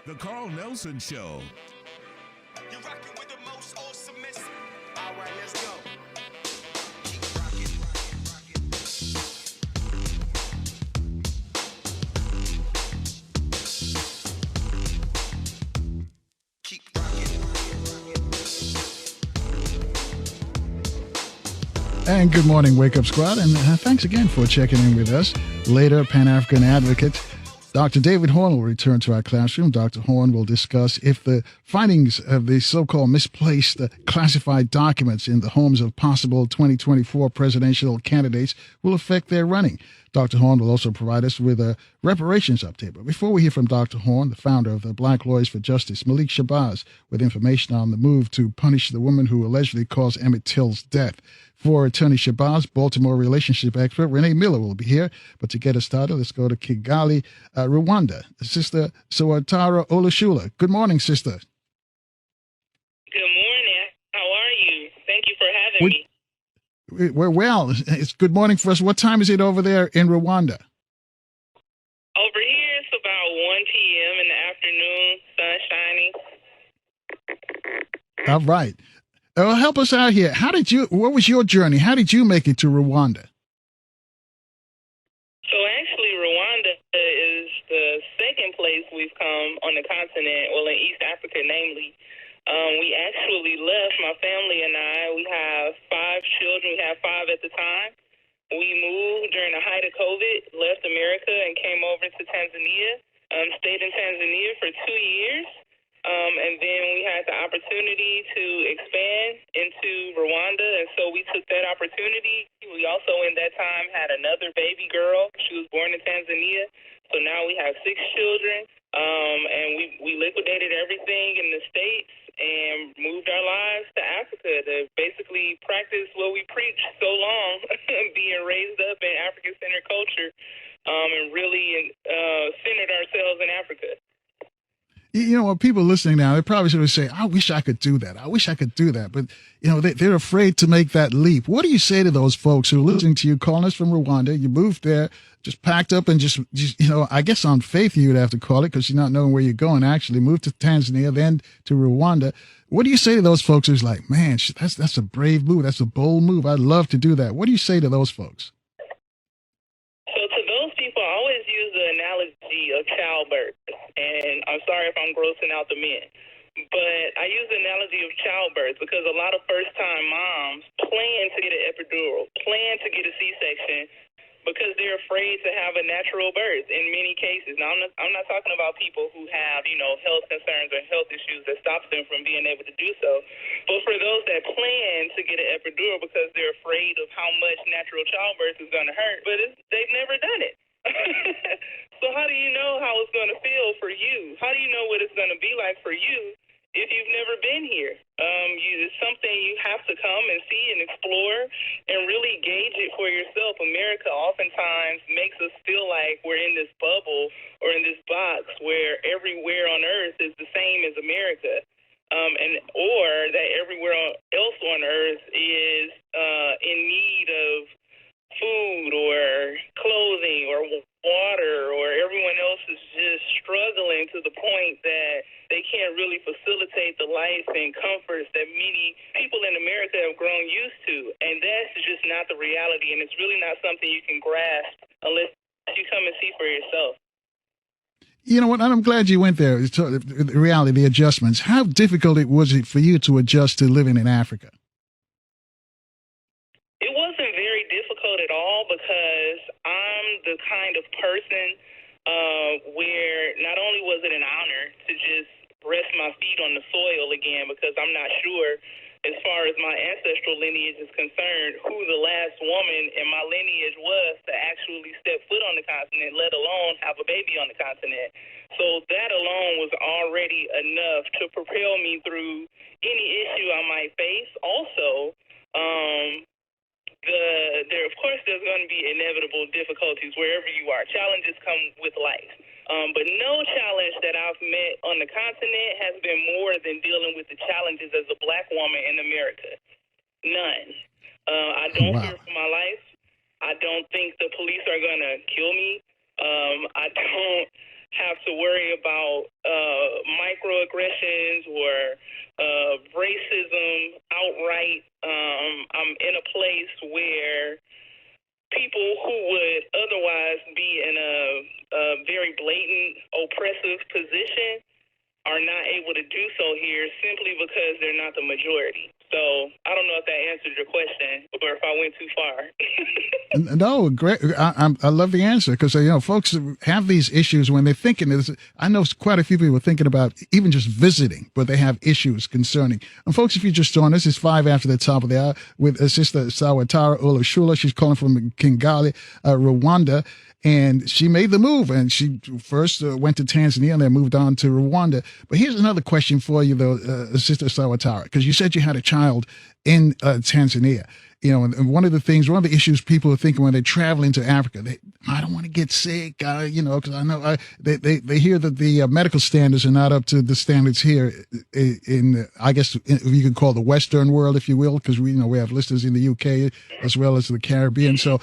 The Carl Nelson Show. You're rocking with the most awesomest. All right, let's go. Keep rocking. Keep rocking. And good morning, Wake Up Squad, and thanks again for checking in with us. Later, Pan-African advocate Dr. David Horn will return to our classroom. Dr. Horn will discuss if the findings of the so-called misplaced classified documents in the homes of possible 2024 presidential candidates will affect their running. Dr. Horn will also provide us with a reparations update. But before we hear from Dr. Horn, the founder of the Black Lawyers for Justice, Malik Shabazz, with information on the move to punish the woman who allegedly caused Emmett Till's death. For attorney Shabazz, Baltimore relationship expert Renee Miller will be here. But to get us started, let's go to Kigali, Rwanda. Sister Swatara Olushola. Good morning, sister. Good morning. How are you? Thank you for having me. We're well. It's good morning for us. What time is it over there in Rwanda? Over here, it's about 1 p.m. in the afternoon, sun shining. All right. Well, help us out here. What was your journey? How did you make it to Rwanda? So actually, Rwanda is the second place we've come on the continent, well, in East Africa, namely. We actually left, my family and I, we have 5 children. We had 5 at the time. We moved during the height of COVID, left America, and came over to Tanzania. Stayed in Tanzania for 2 years. And then we had the opportunity to expand into Rwanda, and so we took that opportunity. We also, in that time, had another baby girl. She was born in Tanzania, so now we have 6 children, and we liquidated everything in the States and moved our lives to Africa to basically practice what we preach so long, being raised up in African-centered culture, and really centered ourselves in Africa. You know, people listening now, they probably should say, I wish I could do that. I wish I could do that. But, you know, they're afraid to make that leap. What do you say to those folks who are listening to you, calling us from Rwanda? You moved there, just packed up and just you know, I guess on faith you'd have to call it because you're not knowing where you're going, actually. Moved to Tanzania, then to Rwanda. What do you say to those folks who's like, man, that's a brave move. That's a bold move. I'd love to do that. What do you say to those folks? So to those people, I always use the analogy of childbirth. And I'm sorry if I'm grossing out the men. But I use the analogy of childbirth because a lot of first-time moms plan to get an epidural, plan to get a C-section because they're afraid to have a natural birth in many cases. Now, I'm not talking about people who have, you know, health concerns or health issues that stops them from being able to do so. But for those that plan to get an epidural because they're afraid of how much natural childbirth is going to hurt, but they've never done it. So how do you know how it's going to feel for you? How do you know what it's going to be like for you if you've never been here? It's something you have to come and see and explore and really gauge it for yourself. America oftentimes makes us feel like we're in this bubble or in this box where everywhere on earth is the same as America. Or that everywhere else on earth is in need of food or clothing or water, or everyone else is just struggling to the point that they can't really facilitate the life and comforts that many people in America have grown used to. And that's just not the reality, and it's really not something you can grasp unless you come and see for yourself. You know what? I'm glad you went there. The reality, the adjustments. How difficult was it for you to adjust to living in Africa? It wasn't very difficult at all because I'm the kind of person where not only was it an honor to just rest my feet on the soil again, because I'm not sure, as far as my ancestral lineage is concerned, who the last woman in my lineage was to actually step foot on the continent, let alone have a baby on the continent. So that alone was already enough to propel me through any issue I might face. Also, of course, there's going to be inevitable difficulties wherever you are. Challenges come with life. But no challenge that I've met on the continent has been more than dealing with the challenges as a Black woman in America. None. I don't fear for my life. I don't think the police are going to kill me. I don't have to worry about microaggressions or racism outright. I'm in a place where people who would otherwise be in a very blatant oppressive position are not able to do so here simply because they're not the majority. So I don't know if that answered your question or if I went too far. No, great. I love the answer because, folks have these issues when they're thinking this. I know quite a few people are thinking about even just visiting, but they have issues concerning. And folks, if you just joined us, it's 5 after the top of the hour with Sister Swatara Olushola. She's calling from Kigali, Rwanda. And she made the move, and she first went to Tanzania and then moved on to Rwanda. But here's another question for you, though, Sister Swatara, because you said you had a child in Tanzania. And one of the issues people are thinking when they travel into Africa, I don't want to get sick, because I know they hear that the medical standards are not up to the standards here in I guess you could call the Western world, if you will, because we have listeners in the UK as well as the Caribbean. So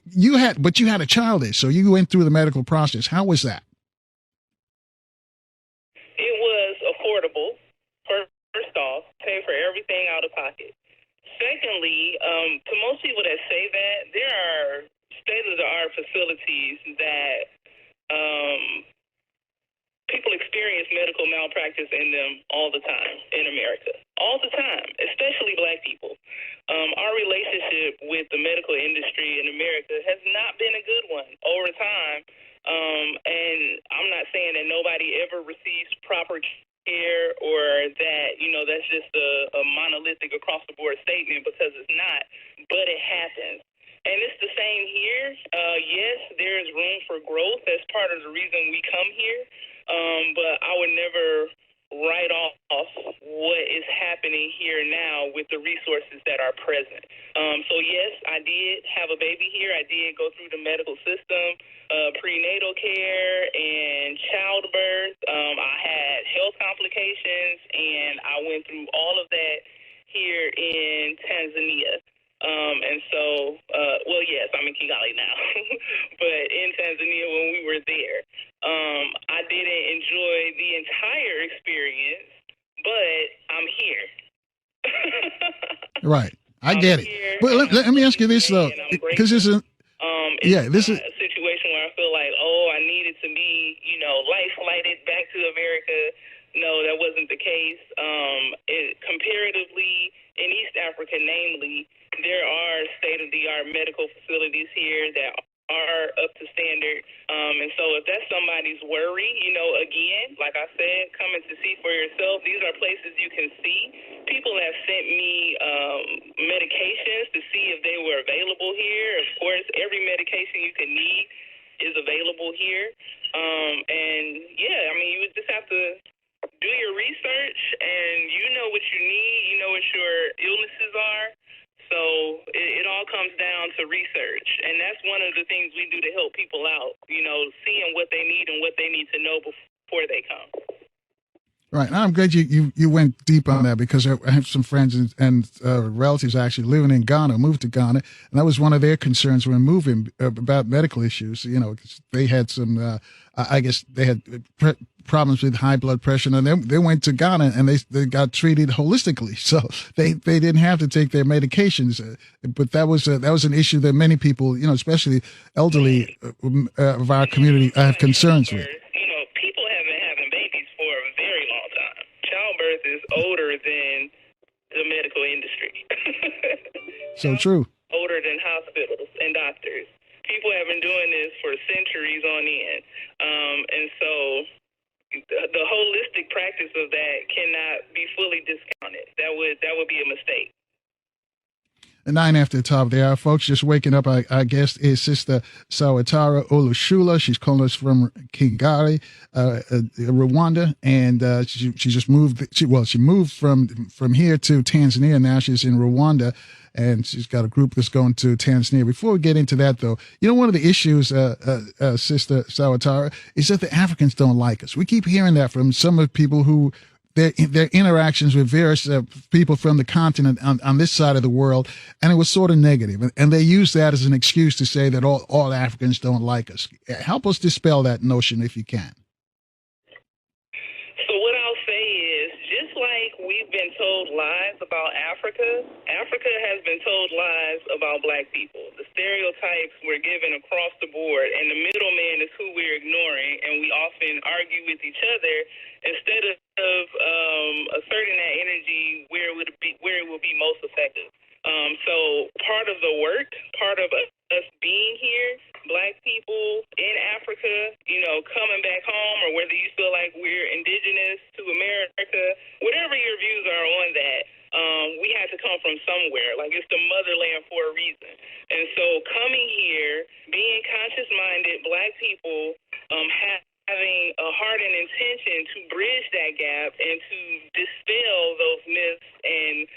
you had a child there, so you went through the medical process. How was that? It was affordable. First off, pay for everything out of pocket. Secondly, to most people that say that, there are state-of-the-art facilities that people experience medical malpractice in them all the time in America. All the time, especially Black people. Our relationship with the medical industry in America has not been a good one over time. And I'm not saying that nobody ever receives proper care or that, that's just a monolithic across the board statement, because it's not, but it happens. And it's the same here. Yes, there's room for growth. That's part of the reason we come here. But I would never write off what is happening here now with the resources that are present. So yes, I did have a baby here. I did go through the medical system, prenatal care and childbirth. I had health complications, and I went through all of that here in Tanzania. And so, yes, I'm in Kigali now, but in Tanzania when we were there, I didn't enjoy the entire experience, but I'm here. Right. I get it. But let me ask you this, though, because this is, this is a situation where I feel like, I needed to be, life flighted back to America. No, that wasn't the case. Comparatively, in East Africa, namely, there are state-of-the-art medical facilities here that are up to standard. And so if that's somebody's worry, again, like I said, coming to see for yourself, these are places you can see. People have sent me medications to see if they were available here. Of course, every medication you can need is available here. You would just have to do your research, and you know what you need, you know what your illnesses are. So it all comes down to research, and that's one of the things we do to help people out, seeing what they need and what they need to know before they come. Right. And I'm glad you went deep on that, because I have some friends and relatives actually living in Ghana, moved to Ghana. And that was one of their concerns when moving about medical issues. They had some, I guess they had problems with high blood pressure, and they went to Ghana and they got treated holistically. So they didn't have to take their medications. But that was an issue that many people, especially elderly of our community, have concerns with. Is older than the medical industry. So true. Older than hospitals and doctors. People have been doing this for centuries on end. And so the holistic practice of that cannot be fully discounted. That would be a mistake. 9 after the top of the hour, folks. Just waking up. Our guest is Sister Swatara Olushola. She's calling us from Kigali, Rwanda, and she just moved. She moved from here to Tanzania. Now she's in Rwanda, and she's got a group that's going to Tanzania. Before we get into that, though, one of the issues, Sister Swatara, is that the Africans don't like us. We keep hearing that from some of the people who their interactions with various people from the continent on this side of the world, and it was sort of negative. And they used that as an excuse to say that all Africans don't like us. Help us dispel that notion if you can. So what I'll say is, just like we've been told lies about Africa, Africa has been told lies about black people. The stereotypes we're given across the board, and the middleman is who we're ignoring, and we often argue with each other instead of asserting that energy where it will be most effective. So part of the work, part of us being here, black people in Africa, coming back home, or whether you feel like we're indigenous to America, whatever your views are on that, we had to come from somewhere. Like, it's the motherland for a reason. And so coming here, being conscious-minded black people, having a heart and intention to bridge that gap and to dispel those myths and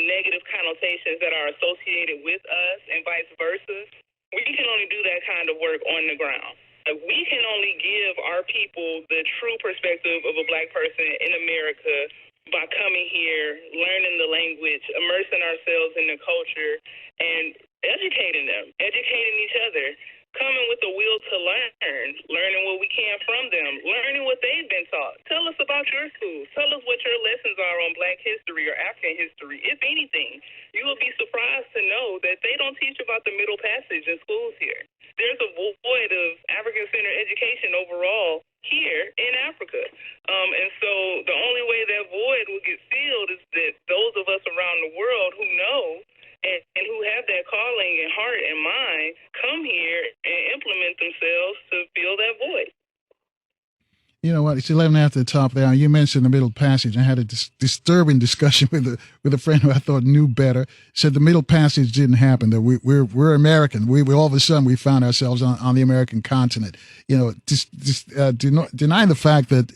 negative connotations that are associated with us and vice versa, we can only do that kind of work on the ground. We can only give our people the true perspective of a black person in America by coming here, learning the language, immersing ourselves in the culture, and educating them, educating each other, coming with the will to learning what we can from them, learning what they've been taught. Tell us about your schools. Tell us what your lessons are on black history or African history. If anything, you will be surprised to know that they don't teach about the Middle Passage in schools here. There's a void of African-centered education overall here in Africa. And so the only way that void will get filled is that those of us around the world who know and who have that calling and heart and mind come here and implement themselves to fill that void. You know what? It's 11 after the top there. You mentioned the Middle Passage. I had a disturbing discussion with a friend who I thought knew better. Said the Middle Passage didn't happen. That we're American. We all of a sudden we found ourselves on the American continent. Denying the fact that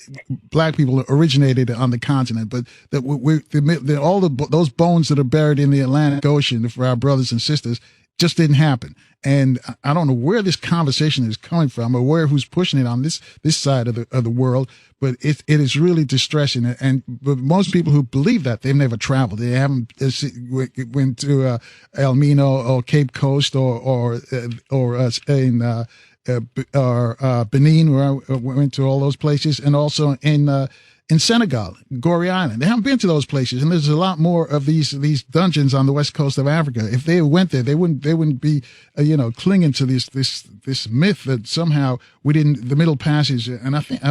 black people originated on the continent, but that all those bones that are buried in the Atlantic Ocean for our brothers and sisters just didn't happen. And I don't know where this conversation is coming from or who's pushing it on this side of the world, but it is really distressing. But most people who believe that, they've never traveled. They haven't went to Elmina or Cape Coast or Benin, where I went to all those places, and also in Senegal, Gorée Island. They haven't been to those places, and there's a lot more of these dungeons on the west coast of Africa. If they went there, they wouldn't be clinging to this myth that somehow we didn't, the Middle Passage. And I think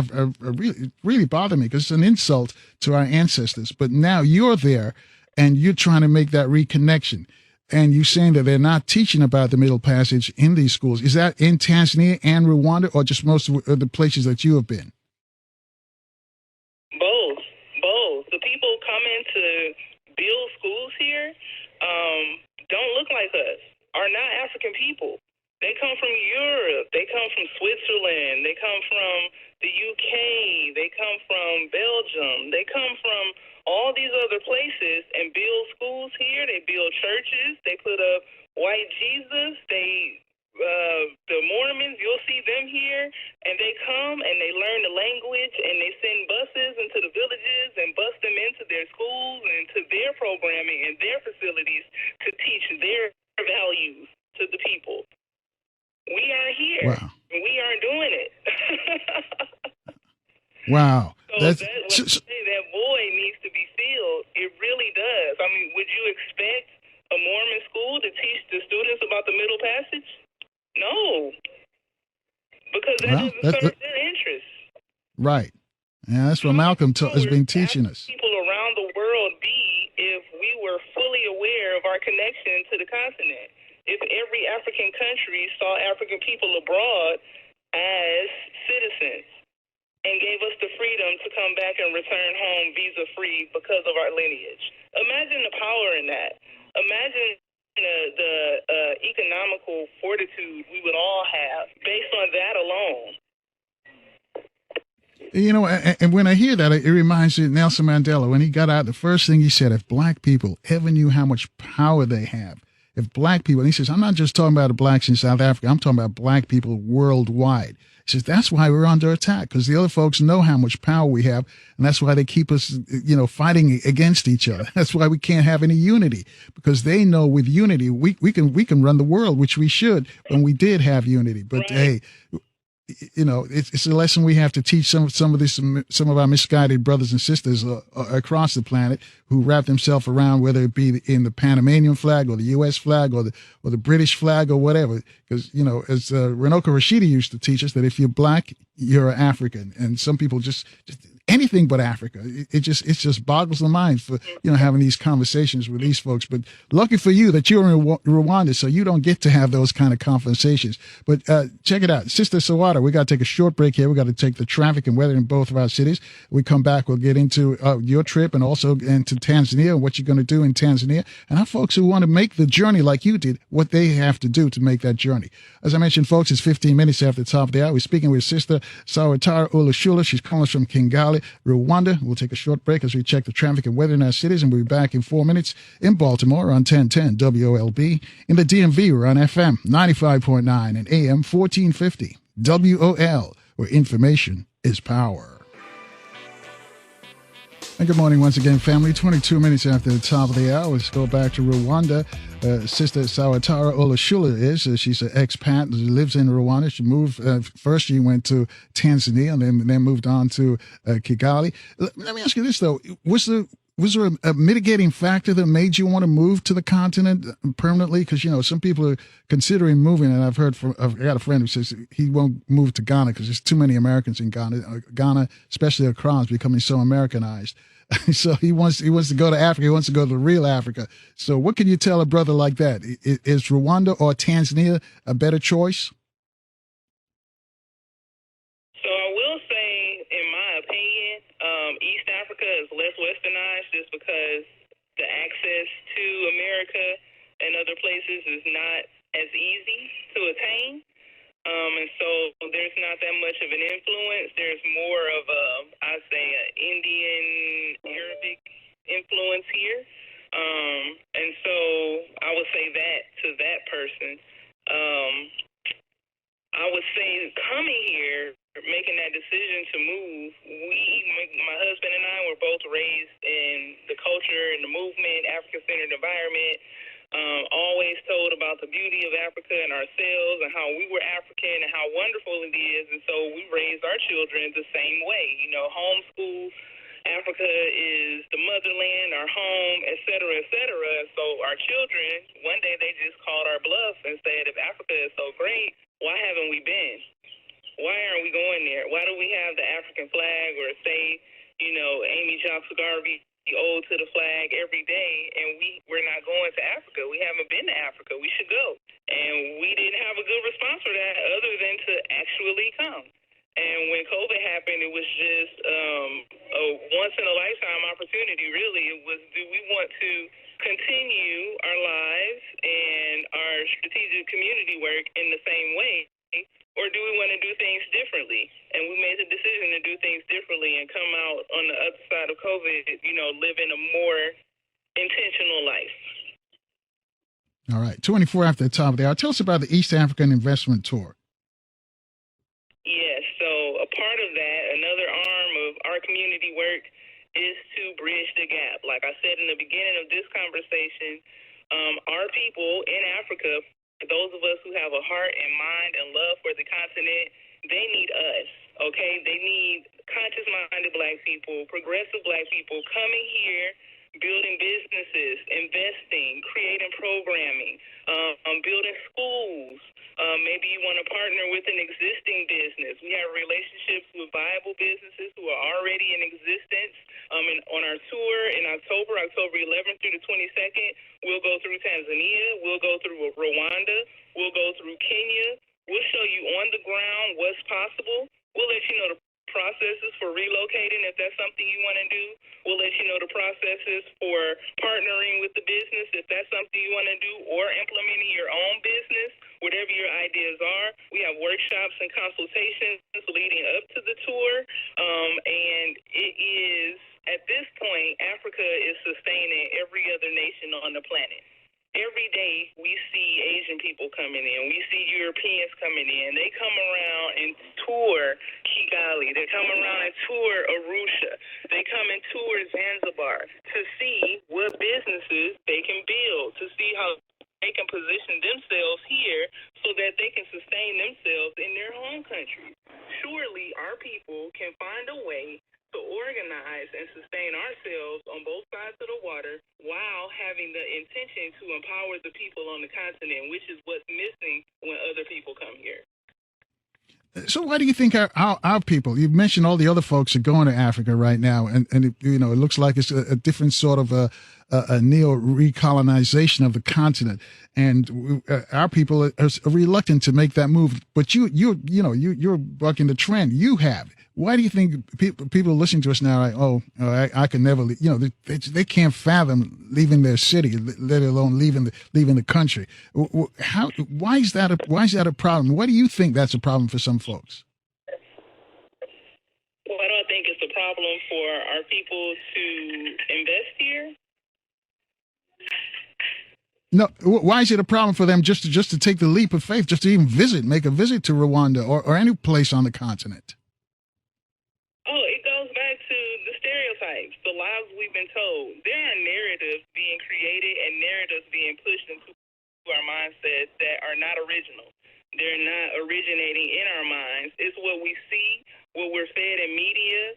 really bothered me because it's an insult to our ancestors. But now you're there, and you're trying to make that reconnection. And you're saying that they're not teaching about the Middle Passage in these schools. Is that in Tanzania and Rwanda, or just most of the places that you have been? Both. The people coming to build schools here don't look like us, are not African people. They come from Europe. They come from Switzerland. They come from the UK. They come from Belgium. They come from all these other places and build schools here. They build churches. They put up white Jesus. The Mormons, you'll see them here, and they come and they learn the language, and they send buses into the villages and bus them into their schools and to their programming and their facilities to teach their values to the people. We are here. Wow. And we aren't doing it. Wow. So that void needs to be filled. It really does. I mean, would you expect a Mormon school to teach the students about the Middle Passage? No, because that doesn't serve their interests. Right. Yeah, that's what Malcolm has been teaching us. People around the world be if we were fully aware of our connection to the continent. If every African country saw African people abroad as citizens and gave us the freedom to come back and return home visa-free because of our lineage. Imagine the power in that. Imagine the economical fortitude we would all have based on that alone. And when I hear that, it reminds me of Nelson Mandela. When he got out, the first thing he said, if black people ever knew how much power they have, if black people, and he says, I'm not just talking about the blacks in South Africa, I'm talking about black people worldwide. He says, that's why we're under attack, because the other folks know how much power we have, and that's why they keep us, fighting against each other. That's why we can't have any unity, because they know with unity, we can run the world, which we should when we did have unity. But hey, it's a lesson we have to teach some of our misguided brothers and sisters across the planet who wrap themselves around, whether it be in the Panamanian flag or the U.S. flag or the British flag or whatever. Because as Renoka Rashidi used to teach us, that if you're black, you're an African, and some people just anything but Africa. It just boggles the mind for having these conversations with these folks. But lucky for you that you're in Rwanda, so you don't get to have those kind of conversations. But check it out, Sister Swatara. We got to take a short break here. We got to take the traffic and weather in both of our cities. We come back, we'll get into your trip and also into Tanzania and what you're going to do in Tanzania, and our folks who want to make the journey like you did, what they have to do to make that journey. As I mentioned, folks, it's 15 minutes after the top of the hour. We're speaking with Sister Swatara Olushola. She's calling us from Kigali, Rwanda. We'll take a short break as we check the traffic and weather in our cities, and we'll be back in 4 minutes in Baltimore on 1010 WOLB. In the DMV, we're on FM 95.9 and AM 1450 WOL, where information is power. And good morning once again, family. 22 minutes after the top of the hour, let's go back to Rwanda. Sister Swatara Olushola she's an expat. She lives in Rwanda. She moved, first she went to Tanzania and then moved on to Kigali. Let me ask you this, though. Was there a mitigating factor that made you want to move to the continent permanently? Because, some people are considering moving, and I've got a friend who says he won't move to Ghana because there's too many Americans in Ghana. Ghana, especially Accra, is becoming so Americanized. So he wants to go to Africa. He wants to go to the real Africa. So what can you tell a brother like that? Is Rwanda or Tanzania a better choice? So I will say, in my opinion, East Africa is less westernized just because the access to America and other places is not as easy to attain. And so there's not that much of an influence. There's more of an Indian, Arabic influence here. And so I would say that to that person. I would say coming here, making that decision to move, my husband and I were both raised in the culture and the movement, African-centered environment. Always told about the beauty of Africa and ourselves and how we were African and how wonderful it is. And so we raised our children the same way. Homeschool. Africa is the motherland, our home, et cetera, et cetera. So our children, one day they just called our bluff and said, if Africa is so great, why haven't we been? Why aren't we going there? Why do we have the African flag or say, Amy Johnson Garvey ode to the flag every day, and we're not going to Africa? We haven't been to Africa. We should go. And we didn't have a good response for that other than to actually come. And when COVID happened, it was just a once-in-a-lifetime opportunity, really. It was, do we want to continue our lives and our strategic community work in the same way, or do we want to do things differently? And we made the decision to do things differently and come out on the other side of COVID, living a more intentional life. All right, 24 after the top of the hour. Tell us about the East African Investment Tour. Yes, so a part of that, another arm of our community work, is to bridge the gap. Like I said in the beginning of this conversation, our people in Africa, those of us who have a heart and mind and love for the continent, they need us, okay? They need conscious-minded black people, progressive black people coming here, building businesses, investing, creating programming, building schools. Maybe you want to partner with an existing business. We have relationships with viable businesses who are already in existence. On our tour in October 11th through the 22nd, we'll go through Tanzania, we'll go through Rwanda, we'll go through Kenya. We'll show you on the ground what's possible. We'll let you know the processes for relocating if that's something you want to do. We'll let you know the processes for partnering with the business if that's something you want to do, or implementing your own business, whatever your ideas are. We have workshops and consultations leading up to the tour, and it is, at this point, Africa is sustaining every other nation on the planet. Every every day we see Asian people coming in. We see Europeans coming in. They come around and tour Kigali. They come around and tour Arusha. They come and tour Zanzibar to see what businesses they can build, to see how they can position themselves here so that they can sustain themselves in their home country. Surely our people can find a way to organize and sustain ourselves on both sides of the water while having the intention to empower the people on the continent, which is what's missing when other people come here. So why do you think our people, you've mentioned all the other folks are going to Africa right now, and it looks like it's a different sort of a neo-recolonization of the continent, and our people are reluctant to make that move. But you're bucking the trend. You have. Why do you think people listening to us now are like, I can never leave? They can't fathom leaving their city, let alone leaving the country. Why is that a problem? Why do you think that's a problem for some folks? Well, I don't think it's a problem for our people to invest here. No, why is it a problem for them just to take the leap of faith, just to even make a visit to Rwanda or any place on the continent? Oh, it goes back to the stereotypes, the lies we've been told. There are narratives being created and narratives being pushed into our mindsets that are not original. They're not originating in our minds. It's what we see, what we're fed in media,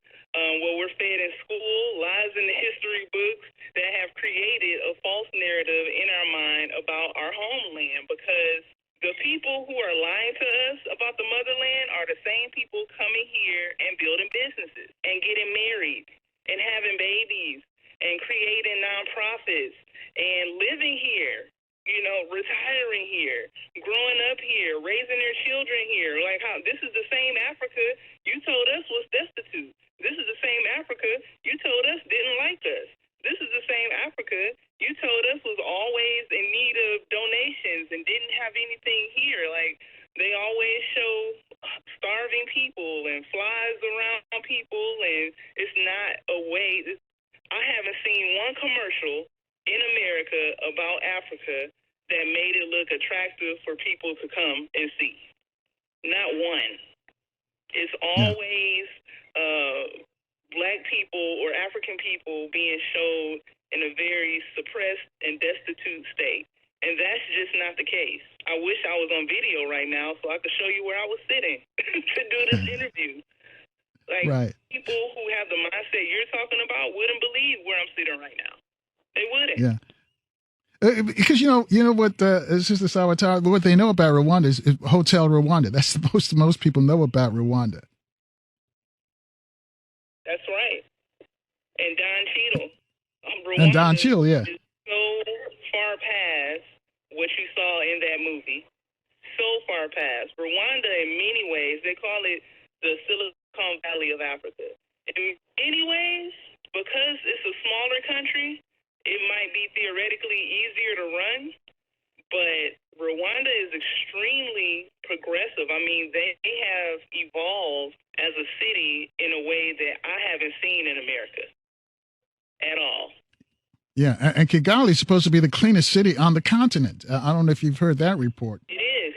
what we're fed in school, lies in the history books that have created a false narrative in our mind about our homeland, because the people who are lying to us about the motherland are the same people coming here and building businesses and getting married and having babies and creating nonprofits and living here, retiring here, growing up here, raising their children here. Like, how this is the same Africa you told us was destitute. This is the same Africa you told us didn't like us. This is the same Africa you told us was always in need of donations and didn't have anything here. Like, they always show starving people and flies around people, and it's not a way. I haven't seen one commercial in America about Africa that made it look attractive for people to come and see. Not one. It's always Black people or African people being showed in a very suppressed and destitute state. And that's just not the case. I wish I was on video right now so I could show you where I was sitting to do this interview. Like, right. People who have the mindset you're talking about wouldn't believe where I'm sitting right now. They wouldn't. Yeah. Because what Sister Swatara, what they know about Rwanda is Hotel Rwanda. That's the most people know about Rwanda. That's right. And Don Cheadle. And Don Cheadle, yeah. Is so far past what you saw in that movie. So far past. Rwanda, in many ways, they call it the Silicon Valley of Africa. In many ways, because it's a smaller country, it might be theoretically easier to run, but Rwanda is extremely progressive. I mean, they have evolved as a city in a way that I haven't seen in America at all. Yeah, and Kigali is supposed to be the cleanest city on the continent. I don't know if you've heard that report. It is.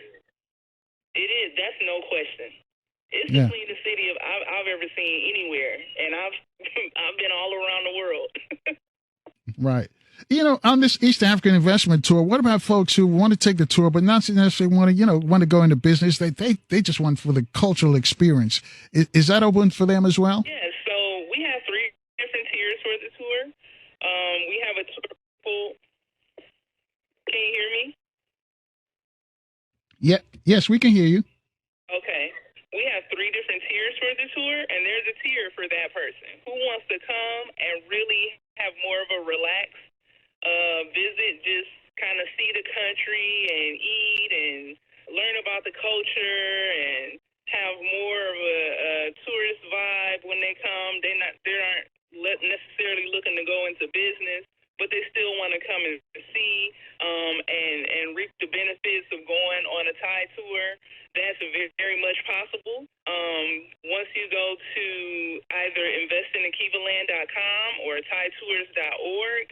It is. That's no question. It's the cleanest city I've ever seen anywhere, and I've been all around the world. Right. On this East African investment tour, what about folks who want to take the tour but not necessarily want to go into business? They just want for the cultural experience. Is that open for them as well? Yeah. So we have 3 different tiers for the tour. We have a tour. Can you hear me? Yeah. Yes, we can hear you. Okay. We have 3 different tiers for the tour, and there's a tier for that person who wants to come and really have more of a relaxed visit, just kind of see the country and eat and learn about the culture and have more of a tourist vibe when they come. They aren't necessarily looking to go into business, but they still want to come and see and reap the benefits of going on a Thai tour. That's very much possible. Once you go to either investingakebulan.com or thaitours.org,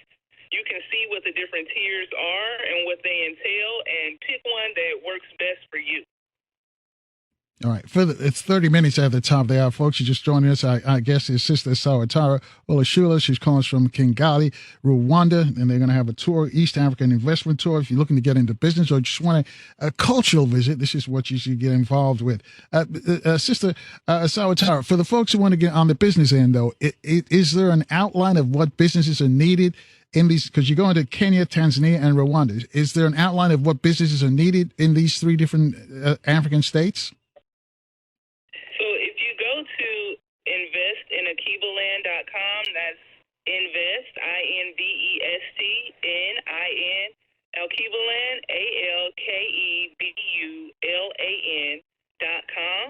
you can see what the different tiers are and what they entail, and pick one that works best for you. All right. It's 30 minutes at the top of the hour, folks. You just joining us. I guess his sister Swatara Olushola. She's calling us from Kigali, Rwanda, and they're going to have a tour, East African investment tour. If you're looking to get into business or just want a cultural visit, this is what you should get involved with. Sister Swatara, for the folks who want to get on the business end, though, is there an outline of what businesses are needed in these? Because you're going to Kenya, Tanzania, and Rwanda. Is there an outline of what businesses are needed in these three different African states? So if you go to investinAkebulan.com, that's invest, INVESTNIN, Akebulan, ALKEBULAN.com.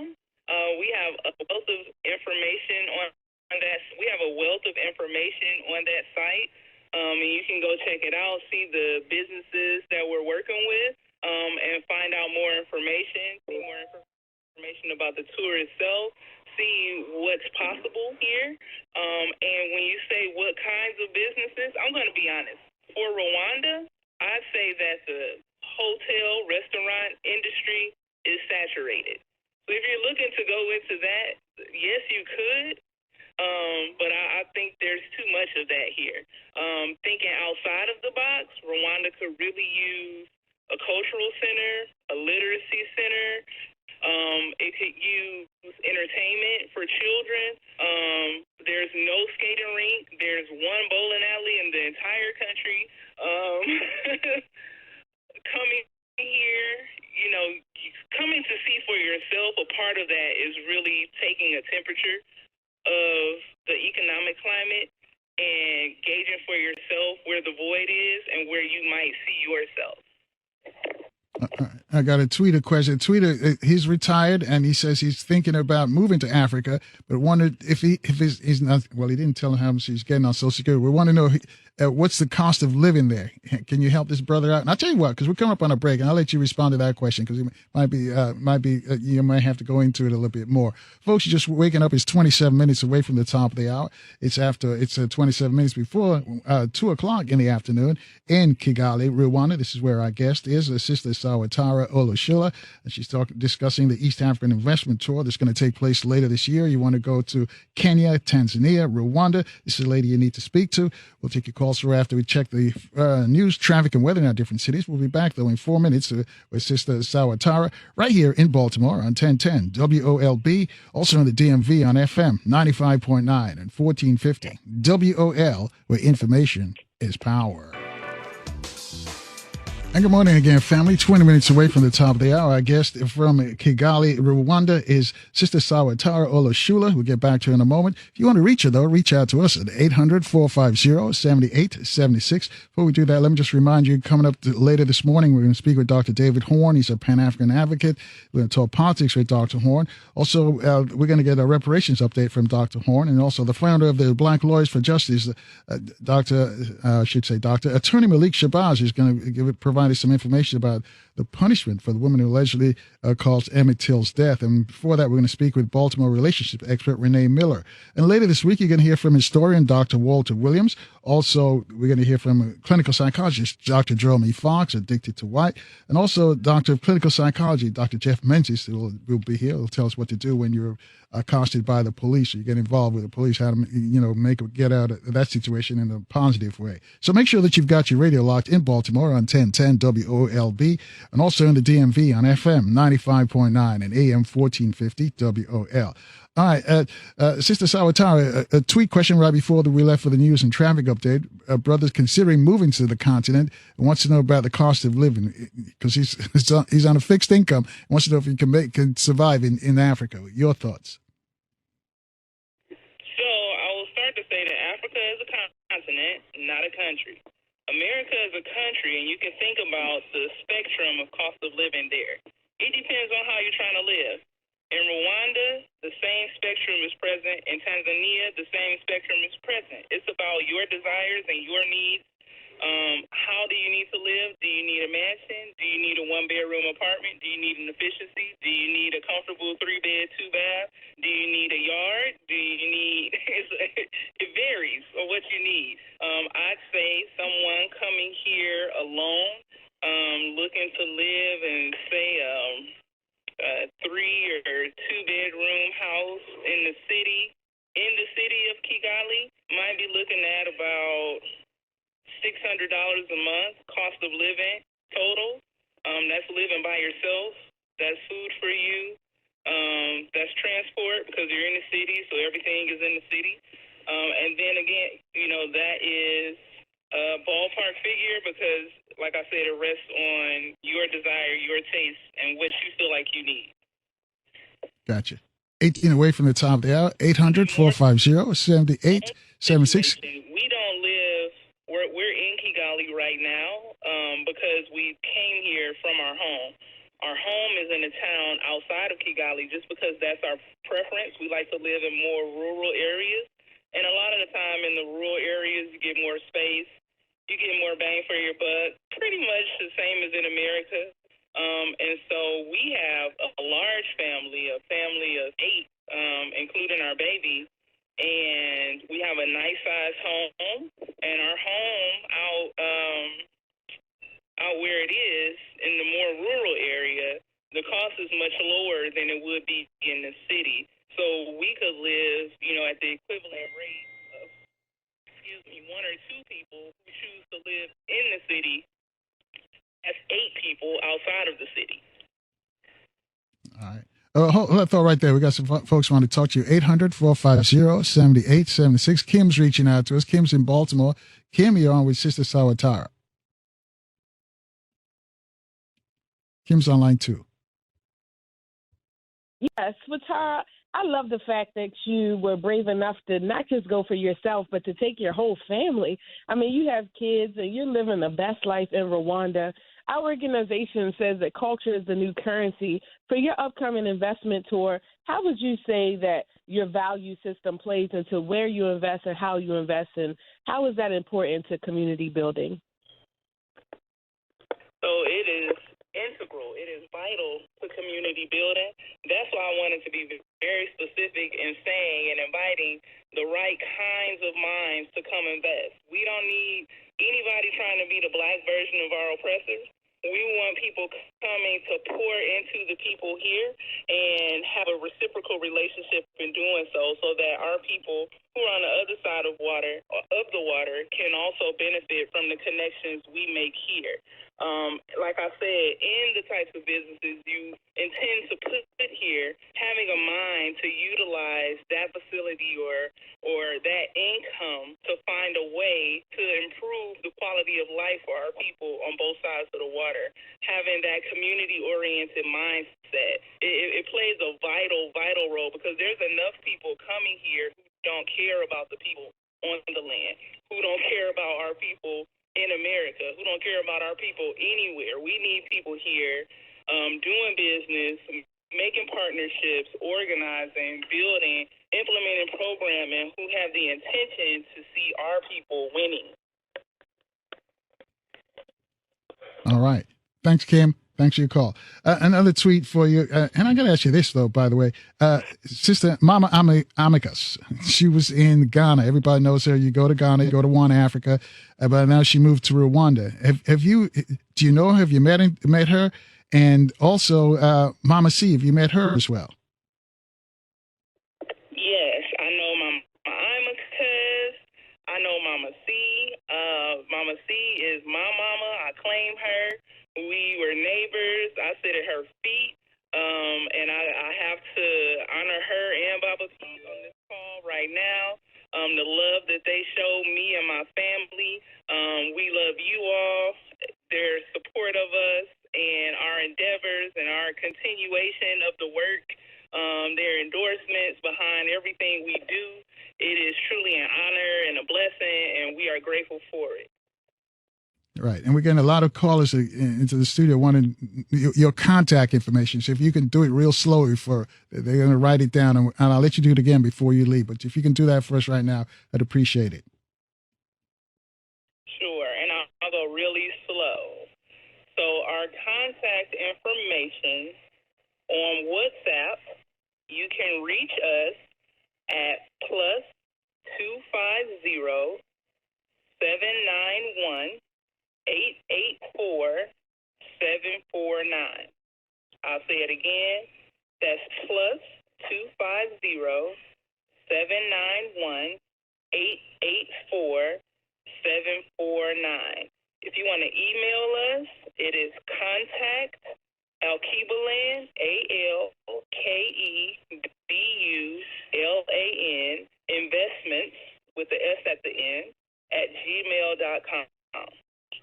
We have a wealth of information on that. We have a wealth of information on that site, and you can go check it out, see the businesses that we're working with, and find out more information, see more information about the tour itself, see what's possible here. And when you say what kinds of businesses, I'm going to be honest. For Rwanda, I'd say that the hotel, restaurant industry is saturated. So if you're looking to go into that, yes, you could. But I think there's too much of that here. Thinking outside of the box, Rwanda could really use a cultural center, a literacy center. It could use entertainment for children. There's no skating rink. There's one bowling alley in the entire country. Coming here, coming to see for yourself, a part of that is really taking a temperature of the economic climate and gauging for yourself where the void is and where you might see yourself. I got a Tweeter question. Tweeter, he's retired and he says he's thinking about moving to Africa, but wondered if he's not. Well, he didn't tell him how much he's getting on Social Security. We want to know what's the cost of living there. Can you help this brother out? And I'll tell you what, because we're coming up on a break, and I'll let you respond to that question because it you might have to go into it a little bit more. Folks, you're just waking up. It's 27 minutes away from the top of the hour. It's 27 minutes before 2:00 in the afternoon in Kigali, Rwanda. This is where our guest is, Sister Swatara Olushola, and she's discussing the East African investment tour that's going to take place later this year. You want to go to Kenya, Tanzania, Rwanda. This is a lady you need to speak to. We'll take your calls after we check the news, traffic, and weather in our different cities. We'll be back, though, in 4 minutes with Sister Swatara right here in Baltimore on 1010 WOLB, also on the DMV on FM 95.9 and 1450 WOL, where information is power. And good morning again, family. 20 minutes away from the top of the hour. Our guest from Kigali, Rwanda is Sister Swatara Olushola. We'll get back to her in a moment. If you want to reach her, though, reach out to us at 800-450-7876. Before we do that, let me just remind you, coming up later this morning, we're going to speak with Dr. David Horn. He's a Pan-African advocate. We're going to talk politics with Dr. Horn. Also, we're going to get a reparations update from Dr. Horn, and also the founder of the Black Lawyers for Justice, Attorney Malik Shabazz, is going to provide us some information about the punishment for the woman who allegedly caused Emmett Till's death. And before that, we're going to speak with Baltimore relationship expert Renee Miller. And later this week, you're going to hear from historian Dr. Walter Williams. Also, we're going to hear from clinical psychologist Dr. Jeremy Fox, addicted to white, and also Doctor of Clinical Psychology, Dr. Jeff Menzies, who will be here. He'll tell us what to do when you're accosted by the police, or you get involved with the police, how to get out of that situation in a positive way. So make sure that you've got your radio locked in Baltimore on 1010 WOLB, and also in the DMV on FM 95.9 and AM 1450 WOL. All right, Sister Swatara, a tweet question right before we left for the news and traffic update. A brother's considering moving to the continent and wants to know about the cost of living because he's on a fixed income and wants to know if he can survive in Africa. Your thoughts? So I will start to say that Africa is a continent, not a country. America is a country, and you can think about the spectrum of cost of living there. It depends on how you're trying to live. In Rwanda, the same spectrum is present. In Tanzania, the same spectrum is present. It's about your desires and your needs How do you need to live? Do you need a mansion? Do you need a one-bedroom apartment? Do you need an efficiency? Do you need a comfortable 3-bed, 2-bath? Do you need a yard? Do you need? It varies on what you need. I'd say someone coming here alone, looking to live in say a 3 or 2-bedroom house in the city of Kigali, might be looking at about $600 a month cost of living total. That's living by yourself. That's food for you. That's transport because you're in the city, so everything is in the city. And then again, that is a ballpark figure because, like I said, it rests on your desire, your taste, and what you feel like you need. Gotcha. 18 away from the top of the hour, 800-450-7876. We don't live, we're in Kigali right now because we came here from our home. Our home is in a town outside of Kigali just because that's our preference. We like to live in more rural areas. And a lot of the time in the rural areas, you get more space. You get more bang for your buck. Pretty much the same as in America. And so we have a large family, a family of 8, including our baby. And we have a nice size home. And our home out where it is in the more rural area, the cost is much lower than it would be in the city. So we could live, at the equivalent rate of, 1 or 2 people who choose to live in the city. That's 8 people outside of the city. All right. Hold that thought right there. We got some folks who want to talk to you. 800-450-7876. Kim's reaching out to us. Kim's in Baltimore. Kim, you're on with Sister Swatara. Kim's on line 2. Yes, Swatara, I love the fact that you were brave enough to not just go for yourself, but to take your whole family. I mean, you have kids and you're living the best life in Rwanda. Our organization says that culture is the new currency. For your upcoming investment tour, how would you say that your value system plays into where you invest and how you invest, and how is that important to community building? So it is integral. It is vital to community building. That's why I wanted to be very specific in saying and inviting the right kinds of minds to come invest. We don't need anybody trying to be the black version of our oppressors. We want people coming to pour into the people here and have a reciprocal relationship in doing so that our people who are on the other side of the water can also benefit from the connections we make here. Like I said, in the types of businesses you intend to put here, having a mind to utilize that facility or that income to find a way to improve the quality of life for our people on both sides of the water, having that community-oriented mindset, it plays a vital role because there's enough people coming here who don't care about the people on the land, who don't care about our people in America, who don't care about our people anywhere. We need people here doing business, making partnerships, organizing, building, implementing programming, who have the intention to see our people winning. All right. Thanks, Kim. Thanks for your call. Another tweet for you. And I got to ask you this, though, by the way. Sister Mama Amicus, she was in Ghana. Everybody knows her. You go to Ghana, you go to One Africa. But now she moved to Rwanda. Do you know her? Have you met her? And also, Mama C, have you met her as well? Yes, I know Mama Amicus. I know Mama C. Mama C is my mama. I claim her. We were neighbors. I sit at her feet, and I have to honor her and Baba P on this call right now. The love that they show me and my family. We love you all. Their support of us and our endeavors and our continuation of the work, their endorsements behind everything we do. It is truly an honor and a blessing, and we are grateful for it. Right. And we're getting a lot of callers into the studio wanting your contact information. So if you can do it real slowly they're going to write it down, and I'll let you do it again before you leave. But if you can do that for us right now, I'd appreciate it. Sure. And I'll go really slow. So our contact information on WhatsApp, you can reach us at plus 250-791-884-749. I'll say it again. That's plus 250-791-884-749. If you want to email us, it is contact Akebulan, ALKEBULAN, investments with the S at the end, at gmail.com.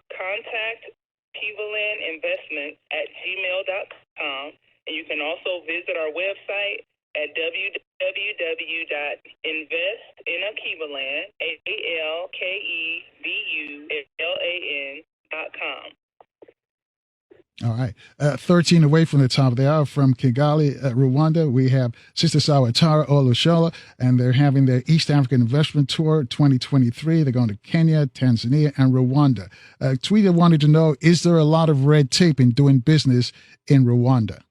Contact Akebulan Investments at gmail.com. And you can also visit our website at www.investinakebulan, ALKEBULAN.com. All right. 13 away from the top of the hour from Kigali, Rwanda, we have Sister Swatara Olushola, and they're having their East African Investment Tour 2023. They're going to Kenya, Tanzania, and Rwanda. Tweeter wanted to know, is there a lot of red tape in doing business in Rwanda?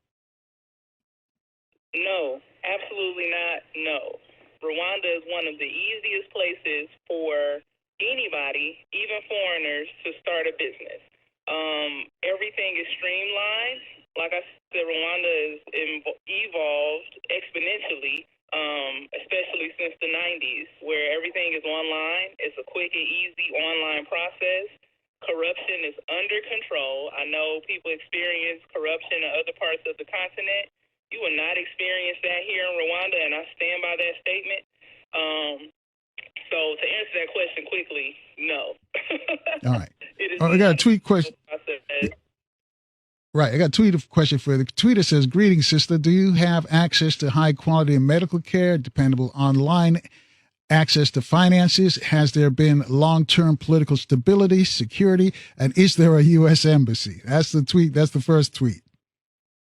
No, absolutely not. No. Rwanda is one of the easiest places for anybody, even foreigners, to start a business. Everything is streamlined. Like I said, Rwanda is evolved exponentially, especially since the 90s, where everything is online. It's a quick and easy online process. Corruption is under control. I know people experience corruption in other parts of the continent. You will not experience that here in Rwanda, and I stand by that statement. So to answer that question quickly, no. All right. I got a tweet question. Right. I got a tweet question for you. The tweeter says, greetings, sister. Do you have access to high quality medical care, dependable online access to finances? Has there been long-term political stability, security, and is there a U.S. embassy? That's the tweet. That's the first tweet.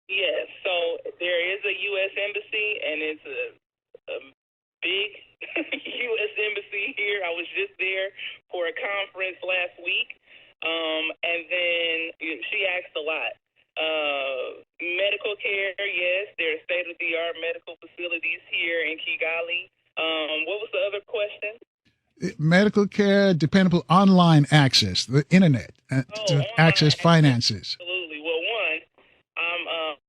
Yes. So there is a U.S. embassy, and it's a big U.S. embassy here. I was just there for a conference last week. And then she asked a lot. Medical care, yes, there are state-of-the-art medical facilities here in Kigali. What was the other question? Medical care, dependable online access, the internet, to access finances. Absolutely. Well, one,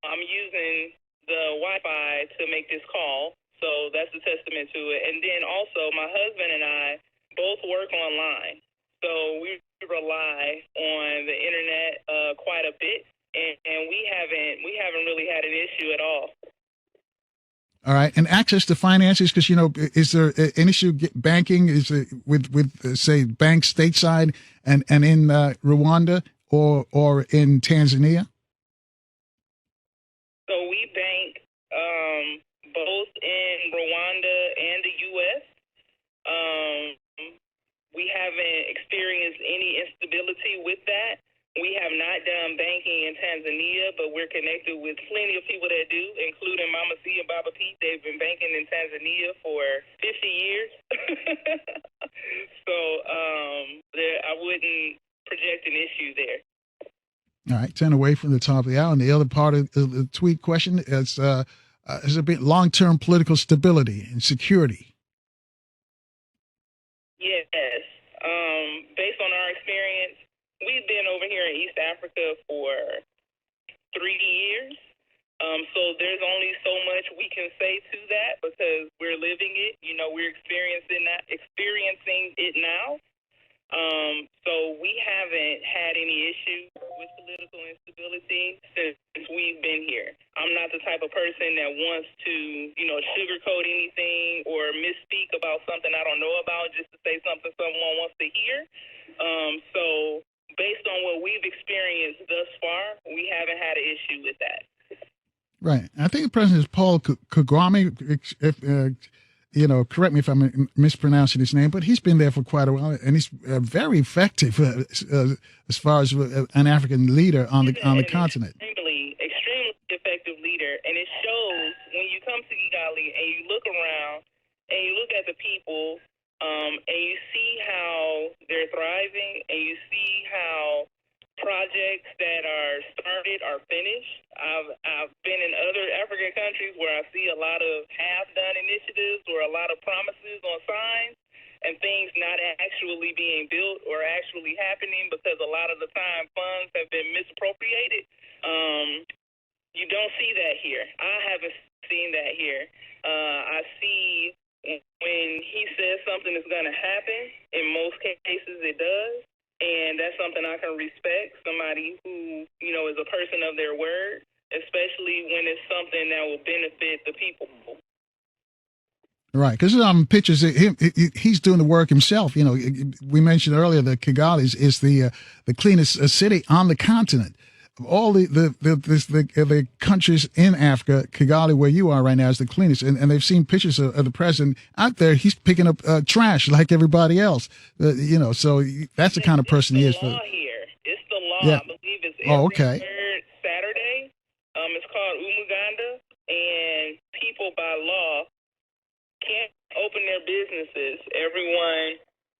I'm using the Wi-Fi to make this call, so that's a testament to it. And then also, my husband and I both work online, so we rely on the internet quite a bit, and we haven't really had an issue at all. All right, and access to finances, because is there an issue banking? Is it with say banks stateside and in Rwanda or in Tanzania? So we bank both in Rwanda and the U.S. We haven't experienced any instability with that. We have not done banking in Tanzania, but we're connected with plenty of people that do, including Mama C and Baba Pete. They've been banking in Tanzania for 50 years. So I wouldn't project an issue there. All right, 10 away from the top of the hour. And the other part of the tweet question is a bit long-term political stability and security. Yes. Based on our experience, we've been over here in East Africa for 3 years. So there's only so much we can say to that because we're living it. We're experiencing it now. So we haven't had any issue with political instability since we've been here. I'm not the type of person that wants to, sugarcoat anything or misspeak about something I don't know about just to say something someone wants to hear. So based on what we've experienced thus far, we haven't had an issue with that. Right. I think the president is Paul Kagame. Correct me if I'm mispronouncing his name, but he's been there for quite a while, and he's very effective as far as an African leader on the continent. Extremely effective leader, and it shows when you come to Kigali and you look around and you look at the people and you see how they're thriving, and you see how projects that are started are finished. I've been in other African countries where I see a lot of half-done initiatives or a lot of promises on signs and things not actually being built or actually happening because a lot of the time funds have been misappropriated. You don't see that here. I haven't seen that here. I see when he says something is going to happen, in most cases it does. And that's something I can respect, somebody who, is a person of their word, especially when it's something that will benefit the people. Right, because pictures he's doing the work himself. We mentioned earlier that Kigali is the cleanest city on the continent. All the countries in Africa, Kigali, where you are right now, is the cleanest. And they've seen pictures of the president out there. He's picking up trash like everybody else. So that's the kind of person he is. It's the law here. It's the law. Yeah. I believe it's okay. third Saturday. It's called Umuganda. And people by law can't open their businesses.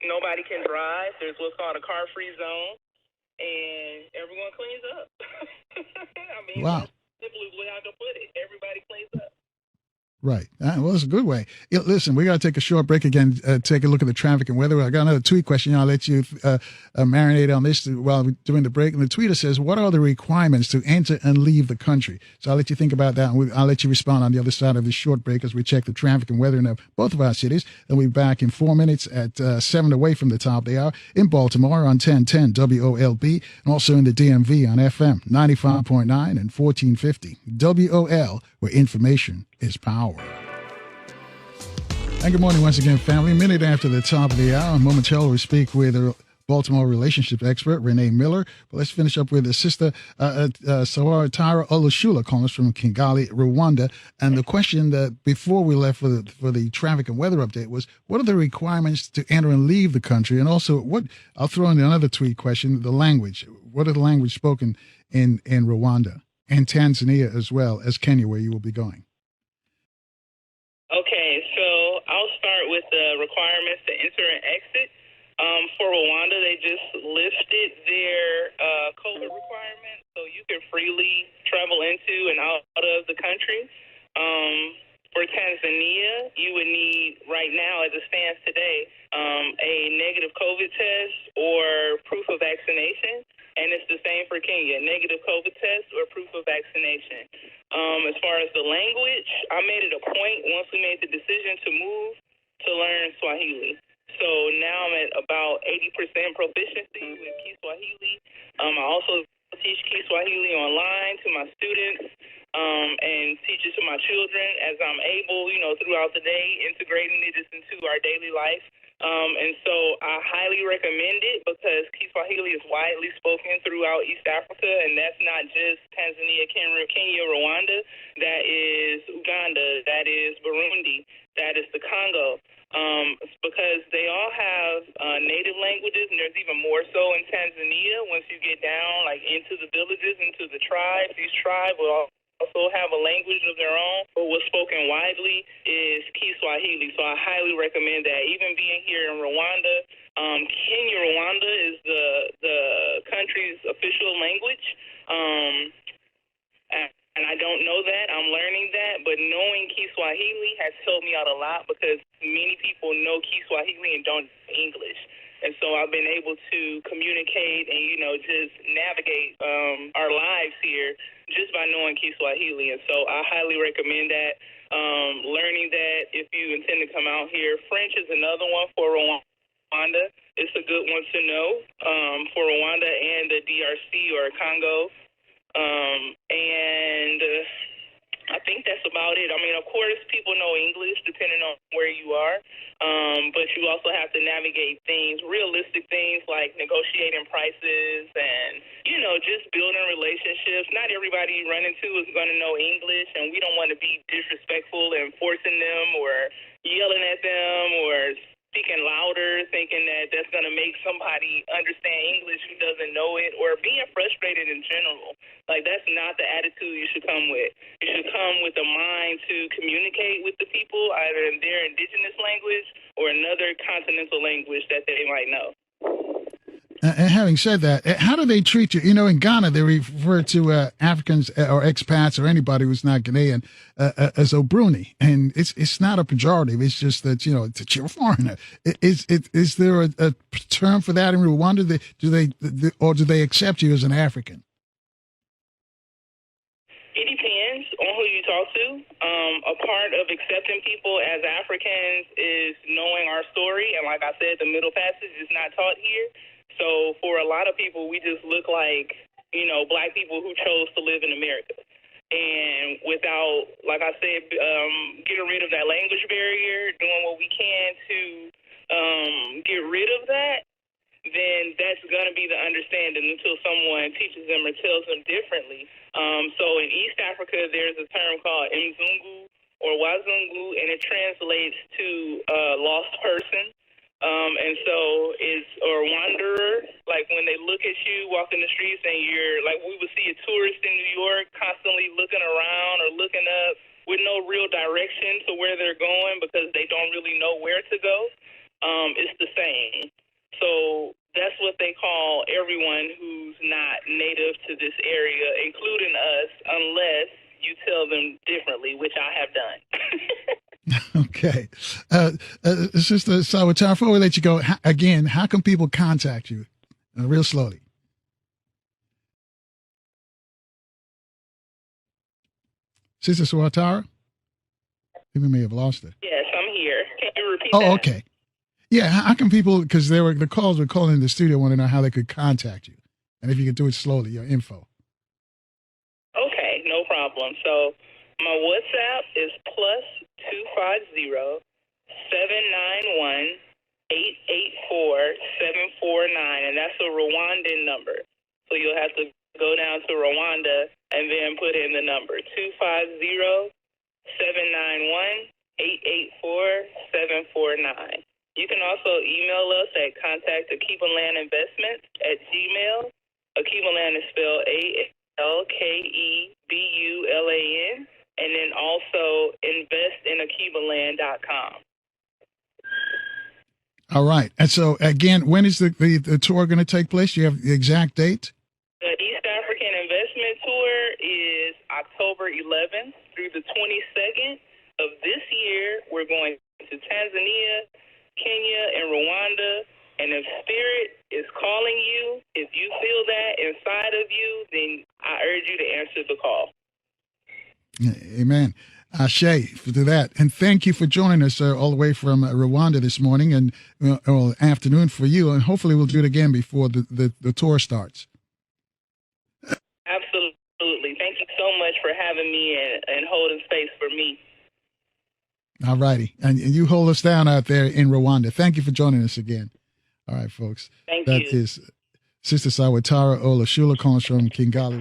Nobody can drive. There's what's called a car-free zone. And everyone cleans up. I mean, wow. That's simply the way I can put it. Everybody cleans up. Right. Well, it's a good way. Listen, we got to take a short break again, take a look at the traffic and weather. I got another tweet question. I'll let you marinate on this while we're doing the break. And the tweeter says, what are the requirements to enter and leave the country? So I'll let you think about that. And I'll let you respond on the other side of this short break as we check the traffic and weather in both of our cities. And we'll be back in 4 minutes at 7 away from the top of the hour in Baltimore on 1010 WOLB and also in the DMV on FM 95.9 and 1450 WOL, where information is power. And good morning once again, family. A minute after the top of the hour, momentarily we speak with a Baltimore relationship expert, Renee Miller. But let's finish up with Sister Swatara Olushola, calling us from Kigali, Rwanda. And the question that before we left for the traffic and weather update was, what are the requirements to enter and leave the country? And also, I'll throw in another tweet question, the language. What are the language spoken in Rwanda and Tanzania as well as Kenya, where you will be going? Okay, so I'll start with the requirements to enter and exit. For Rwanda, they just lifted their COVID requirements, so you can freely travel into and out of the country. For Tanzania, you would need, right now, as it stands today, a negative COVID test or proof of vaccination. And it's the same for Kenya, negative COVID test or proof of vaccination. As far as the language, I made it a point once we made the decision to move to learn Swahili. So now I'm at about 80% proficiency with Kiswahili. I also teach Kiswahili online to my students and teach it to my children as I'm able, throughout the day, integrating it into our daily life. And so I highly recommend it because Kiswahili is widely spoken throughout East Africa, and that's not just Tanzania, Kenya, Rwanda. That is Uganda. That is Burundi. That is the Congo. Because they all have native languages, and there's even more so in Tanzania once you get down into the villages, into the tribes. These tribes will also have a language of their own, but what's spoken widely is Kiswahili. So I highly recommend that. Even being here in Rwanda, Kenya, Rwanda is the country's official language. And I don't know that. I'm learning that. But knowing Kiswahili has helped me out a lot because many people know Kiswahili and don't English. And so I've been able to communicate and, just navigate our lives here just by knowing Kiswahili. And so I highly recommend that, learning that if you intend to come out here. French is another one for Rwanda. It's a good one to know for Rwanda and the DRC or Congo. And I think that's about it. I mean, of course, people know English depending on where you are, but you also have to navigate things, realistic things like negotiating prices and, just building relationships. Not everybody you run into is going to know English, and we don't want to be disrespectful and forcing them or yelling at them or speaking louder, thinking that that's going to make somebody understand English who doesn't know it, or being frustrated in general. Like, that's not the attitude you should come with. You should come with a mind to communicate with the people, either in their indigenous language or another continental language that they might know. And having said that, how do they treat you? You know, in Ghana, they refer to Africans or expats or anybody who's not Ghanaian as Obruni, and it's not a pejorative. It's just that, you know, that you're a foreigner. Is there a term for that in Rwanda? Or do they accept you as an African? It depends on who you talk to. A part of accepting people as Africans is knowing our story, and like I said, the Middle Passage is not taught here. So for a lot of people, we just look like, you know, black people who chose to live in America. And without, like I said, getting rid of that language barrier, doing what we can to get rid of that, then that's going to be the understanding until someone teaches them or tells them differently. So in East Africa, there's a term called Mzungu or Wazungu, and it translates to lost person. And so it's, or wanderer, like when they look at you walking the streets and you're, like we would see a tourist in New York constantly looking around or looking up with no real direction to where they're going because they don't really know where to go. It's the same. So that's what they call everyone who's not native to this area, including us, unless you tell them differently, which I have done. Okay. Sister Swatara, before we let you go, again, how can people contact you? Real slowly. Sister Swatara? We may have lost her. Yes, I'm here. Can you repeat that? Oh, okay. Yeah, how can people, because the calls were calling in the studio, want to know how they could contact you. And if you could do it slowly, your info. Okay, no problem. So my WhatsApp is +250-791-884-749, and that's a Rwandan number. So you'll have to go down to Rwanda and then put in the number 250-791-884-749. You can also email us at contact@akebulan@gmail. Akebulan is spelled ALKEBULAN, and then also investinAkebulan.com. All right. And so, again, when is the tour going to take place? Do you have the exact date? The East African Investment Tour is October 11th through the 22nd of this year. We're going to Tanzania, Kenya, and Rwanda. And if Spirit is calling you, if you feel that inside of you, then I urge you to answer the call. Amen. Ashe for that. And thank you for joining us all the way from Rwanda this morning and afternoon for you. And hopefully we'll do it again before the tour starts. Absolutely. Thank you so much for having me and holding space for me. All righty. And you hold us down out there in Rwanda. Thank you for joining us again. All right, folks. Thank you. That is Sister Swatara Olushola calling from Kigali.